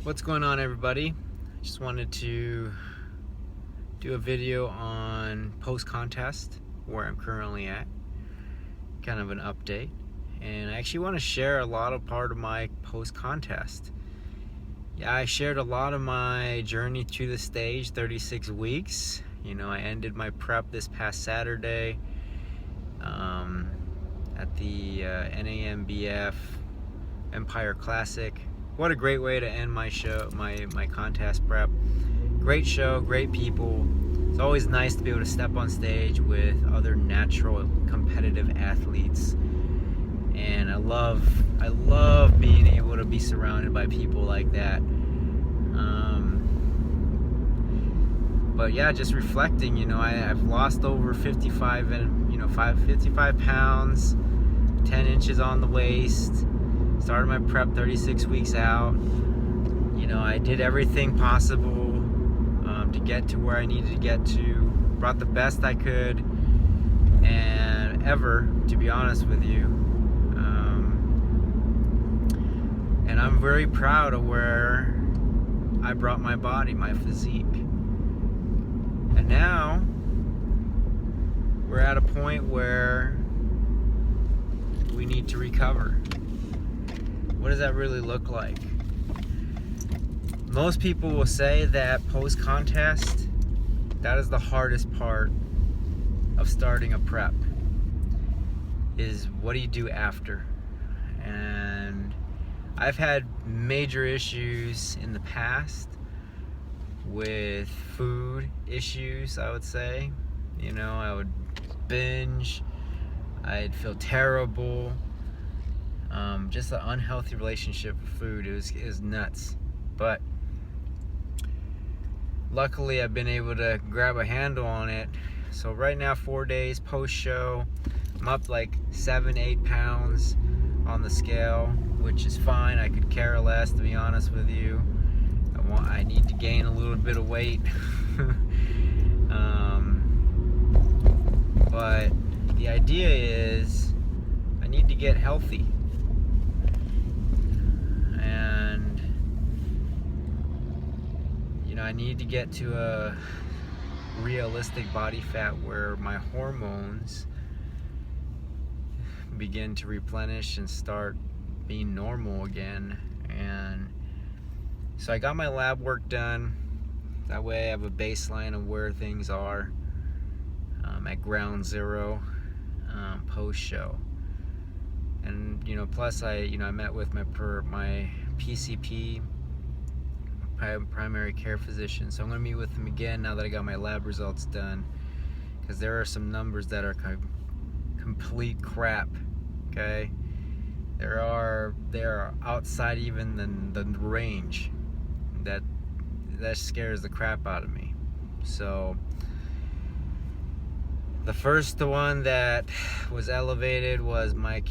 What's going on, everybody? Just wanted to do a video on post contest, where I'm currently at, kind of an update. And I actually want to share a lot of part of my post contest. Yeah, I shared a lot of my journey to the stage, 36 weeks. I ended my prep this past Saturday at the NAMBF Empire Classic. What a great way to end my show, my contest prep. Great show, great people. It's always nice to be able to step on stage with other natural competitive athletes. And I love being able to be surrounded by people like that. But yeah, just reflecting, I've lost over 55 pounds, 10 inches on the waist. Started my prep 36 weeks out. I did everything possible to get to where I needed to get to. Brought the best I could, and ever, to be honest with you. And I'm very proud of where I brought my body, my physique. And now we're at a point where we need to recover. What does that really look like? Most people will say that post-contest, that is the hardest part of starting a prep, is what do you do after? And I've had major issues in the past with food issues, I would say. I would binge, I'd feel terrible. Just an unhealthy relationship with food. It was nuts. But luckily I've been able to grab a handle on it. So right now, 4 days post-show, I'm up like 7-8 pounds on the scale, which is fine. I could care less, to be honest with you. I need to gain a little bit of weight. But the idea is I need to get healthy. And I need to get to a realistic body fat where my hormones begin to replenish and start being normal again. And so I got my lab work done. That way I have a baseline of where things are at ground zero post show. And plus I met with my PCP, primary care physician. So I'm going to meet with him again now that I got my lab results done, because there are some numbers that are complete crap. Okay, they are outside even the range that scares the crap out of me. So the first one that was elevated was my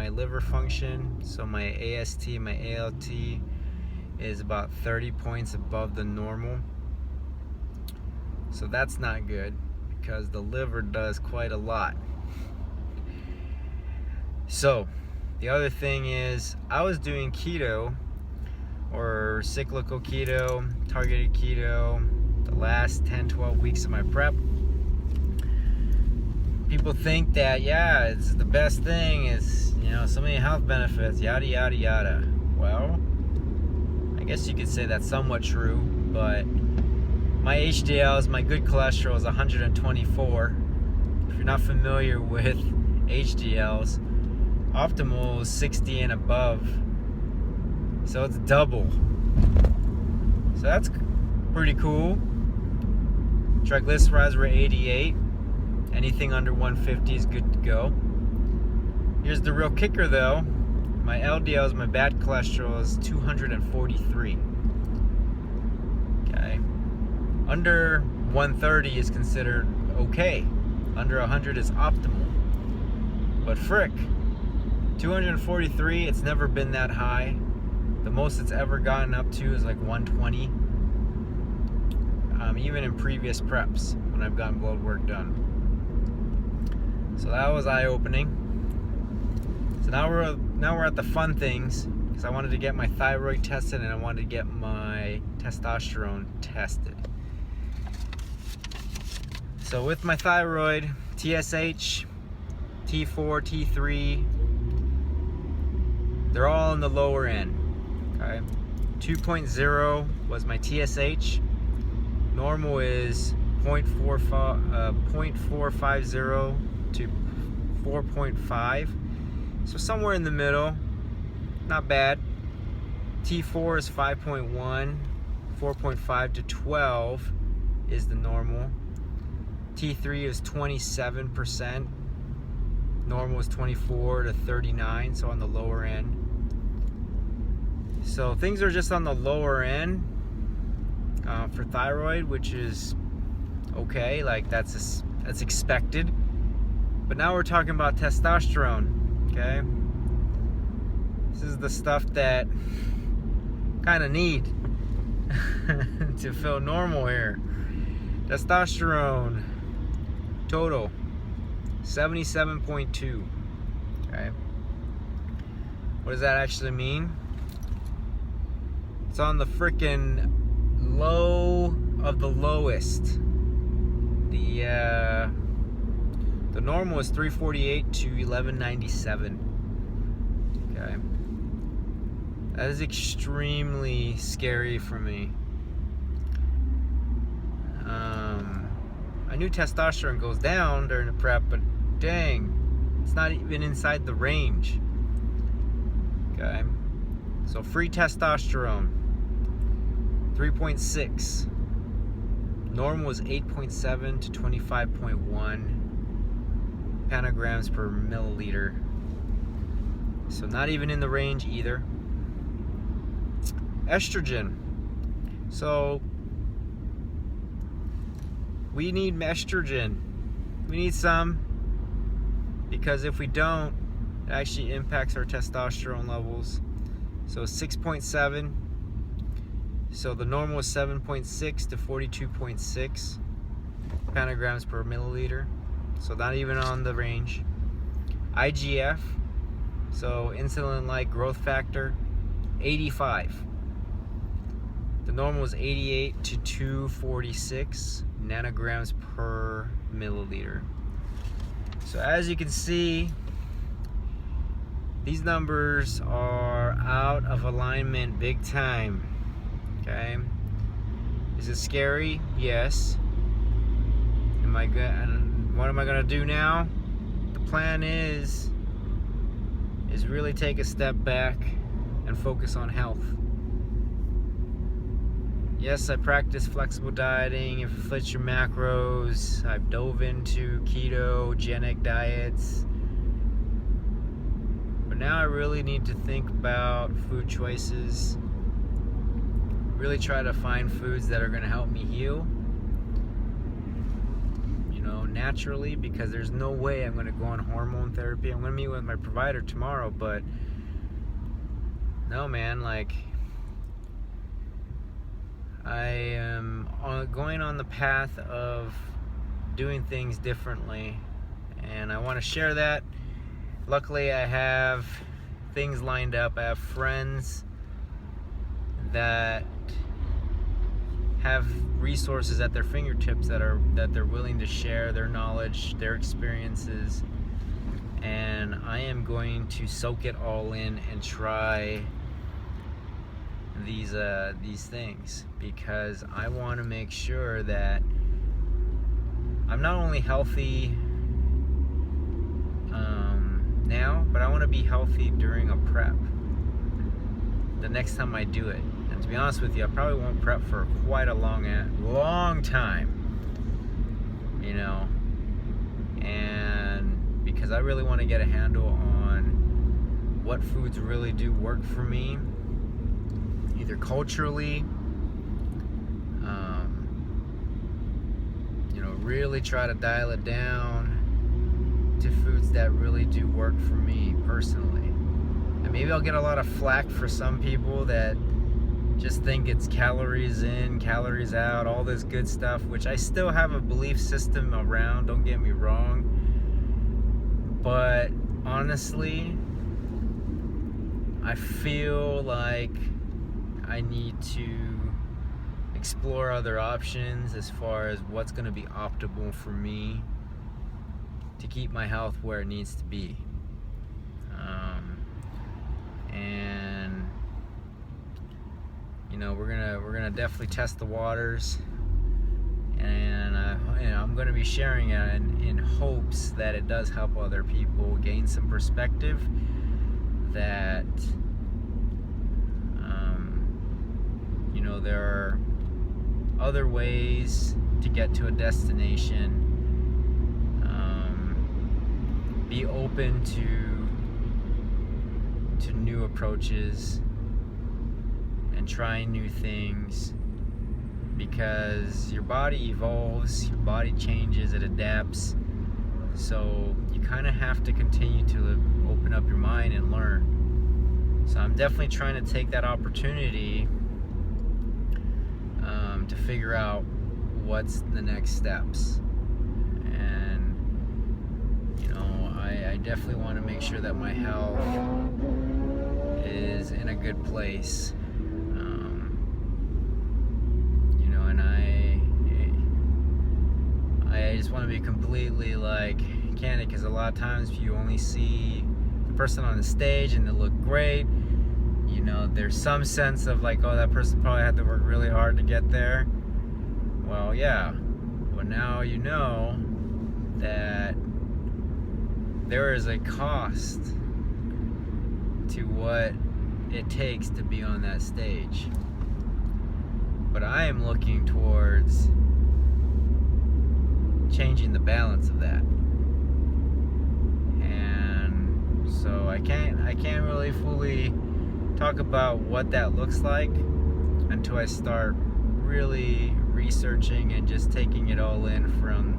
liver function. So my AST, my ALT is about 30 points above the normal. So that's not good, because the liver does quite a lot. So the other thing is, I was doing keto, or cyclical keto, targeted keto, the last 10-12 weeks of my prep. People think that, yeah, it's the best thing, it's, so many health benefits, yada, yada, yada. Well, I guess you could say that's somewhat true, but my HDLs, my good cholesterol, is 124. If you're not familiar with HDLs, optimal is 60 and above. So it's double. So that's pretty cool. Triglycerides were 88. Anything under 150 is good to go. Here's the real kicker though. My LDLs, my bad cholesterol, is 243. Okay. Under 130 is considered okay. Under 100 is optimal. But frick, 243, it's never been that high. The most it's ever gotten up to is like 120. Even in previous preps when I've gotten blood work done. So that was eye-opening. So now we're at the fun things, because I wanted to get my thyroid tested and I wanted to get my testosterone tested. So with my thyroid, TSH, T4, T3, they're all in the lower end. Okay, 2.0 was my TSH. Normal is 0.450 to 4.5. So somewhere in the middle, not bad. T4 is 5.1, 4.5 to 12 is the normal. T3 is 27%. Normal is 24 to 39, so on the lower end. So things are just on the lower end for thyroid, which is okay, like that's expected. But now we're talking about testosterone, okay? This is the stuff that kind of need to feel normal here. Testosterone total 77.2. Okay, what does that actually mean? It's on the freaking low of the lowest. The normal is 348 to 1197. Okay, that is extremely scary for me. I knew testosterone goes down during the prep, but dang, it's not even inside the range. Okay, so free testosterone 3.6. Normal was 8.7 to 25.1 pentagrams per milliliter. So not even in the range either. Estrogen. So we need estrogen. We need some, because if we don't, it actually impacts our testosterone levels. So 6.7. So the normal is 7.6 to 42.6 pentagrams per milliliter. So not even on the range. IGF, so insulin-like growth factor, 85. The normal is 88 to 246 nanograms per milliliter. So as you can see, these numbers are out of alignment big time. Okay, is it scary? Yes. What am I gonna do now? The plan is really take a step back and focus on health. Yes, I practice flexible dieting, it fits your macros. I've dove into ketogenic diets. But now I really need to think about food choices. Really try to find foods that are going to help me heal, you know, naturally, because there's no way I'm going to go on hormone therapy. I'm going to meet with my provider tomorrow, but no, man, like, I am going on the path of doing things differently, and I want to share that. Luckily, I have things lined up. I have friends that have resources at their fingertips that they're willing to share their knowledge, their experiences, and I am going to soak it all in and try these things, because I want to make sure that I'm not only healthy now, but I want to be healthy during a prep the next time I do it. And to be honest with you, I probably won't prep for quite a long time, you know, and because I really want to get a handle on what foods really do work for me, either culturally, you know, really try to dial it down to foods that really do work for me personally. And maybe I'll get a lot of flack for some people that just think it's calories in, calories out, all this good stuff, which I still have a belief system around, don't get me wrong. But honestly, I feel like I need to explore other options as far as what's going to be optimal for me to keep my health where it needs to be. And you know, we're gonna definitely test the waters, and I'm gonna be sharing it in hopes that it does help other people gain some perspective that you know, there are other ways to get to a destination. Be open to new approaches and trying new things, because your body evolves, your body changes, it adapts. So you kind of have to continue to open up your mind and learn. So I'm definitely trying to take that opportunity to figure out what's the next steps. And you know, I definitely want to make sure that my health is in a good place. You know, and I just want to be completely like candid, because a lot of times you only see the person on the stage and they look great. You know, there's some sense of like, oh, that person probably had to work really hard to get there. Well, yeah, but now you know that there is a cost to what it takes to be on that stage. But I am looking towards changing the balance of that. And so I can't really fully talk about what that looks like until I start really researching and just taking it all in from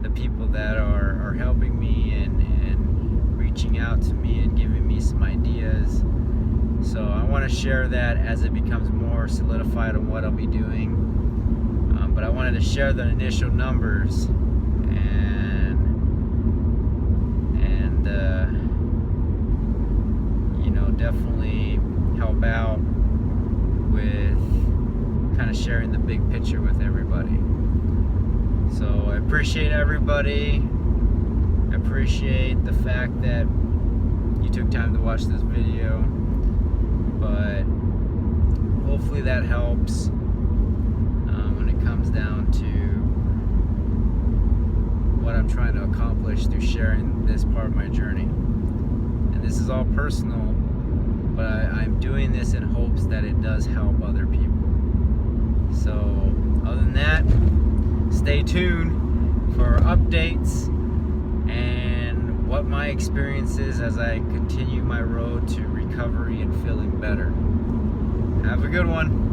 the people that are helping me and reaching out to me and giving me some ideas. So I want to share that as it becomes more solidified on what I'll be doing. But I wanted to share the initial numbers and you know, definitely help out with kind of sharing the big picture with everybody. So I appreciate everybody. I appreciate the fact that you took time to watch this video. But hopefully that helps when it comes down to what I'm trying to accomplish through sharing this part of my journey. And this is all personal, but I'm doing this in hopes that it does help other people. So other than that, stay tuned for updates and what my experience is as I continue my road to recovery and feeling better. Have a good one.